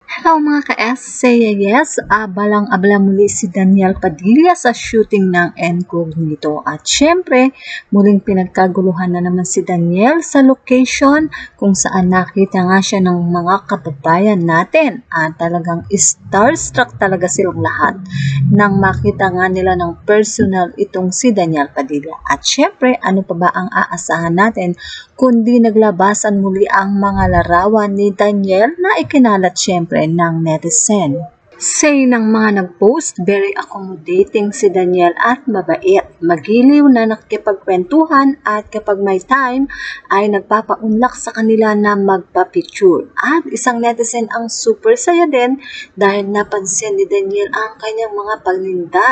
Hello mga ka-essay, yes, abalang-abala muli si Daniel Padilla sa shooting ng Incognito. At syempre, muling pinagkaguluhan na naman si Daniel sa location kung saan nakita nga siya ng mga kababayan natin. At talagang starstruck talaga silang lahat nang makita nga nila ng personal itong si Daniel Padilla. At syempre, ano pa ba ang aasahan natin kundi naglabasan muli ang mga larawan ni Daniel na ikinalat syempre ng netizen. Say ng mga nag-post, very accommodating si Daniel at mabait. Magiliw na nakikipagkwentuhan at kapag may time ay nagpapaunlak sa kanila na magpa-picture. At isang netizen ang super saya din dahil napansin ni Daniel ang kanyang mga pagninda.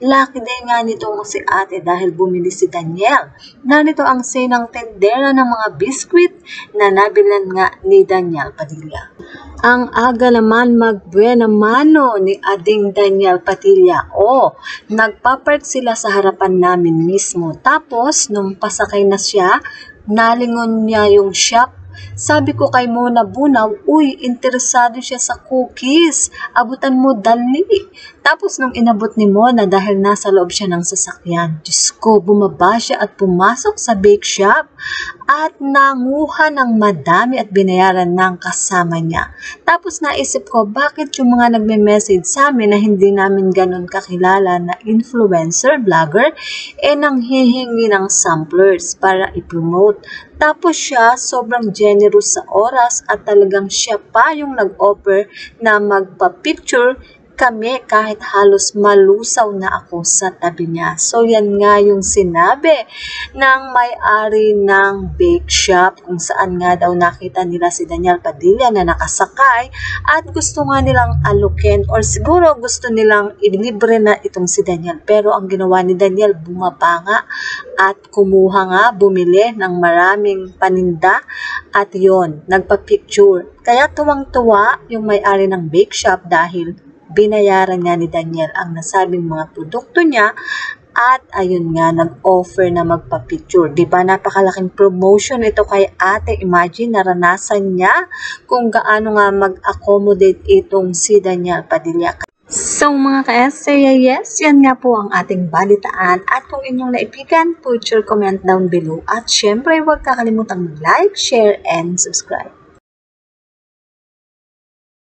Lucky din nga nitong si ate dahil bumili si Daniel. Narito ang say ng tendera ng mga biskwit na nabilan nga ni Daniel Padilla. Ang aga naman magbuena mano ni Ading Daniel Padilla. Nagpapark sila sa harapan namin mismo. Tapos, nung pasakay na siya, nalingon niya yung shop. Sabi ko kay Mona Bunaw, uy, interesado siya sa cookies. Abutan mo, dali. Tapos nung inabot ni Mona dahil nasa loob siya ng sasakyan, Diyos ko, bumaba siya at pumasok sa bake shop at nanguha ng madami at binayaran ng kasama niya. Tapos naisip ko, bakit yung mga nagme-message sa amin na hindi namin ganun kakilala na influencer, vlogger, nang hihingi ng samplers para i-promote. Tapos siya, sobrang generous sa oras at talagang siya pa yung nag-offer na magpa-picture kami kahit halos malusaw na ako sa tabi niya. So yan nga yung sinabi ng may-ari ng bake shop kung saan nga daw nakita nila si Daniel Padilla na nakasakay at gusto nga nilang alukin or siguro gusto nilang ilibre na itong si Daniel. Pero ang ginawa ni Daniel, bumaba nga at kumuha nga, bumili ng maraming paninda at yon nagpa-picture. Kaya tuwang-tuwa yung may-ari ng bake shop dahil binayaran nga ni Daniel ang nasabing mga produkto niya at ayun nga, nag-offer na magpa-picture. Diba napakalaking promotion ito kay ate. Imagine, naranasan niya kung gaano nga mag-accommodate itong si Daniel Padilla. So mga ka-essay, yes, yan nga po ang ating balitaan. At kung inyong naibigan, put your comment down below. At syempre, huwag kakalimutang like, share, and subscribe.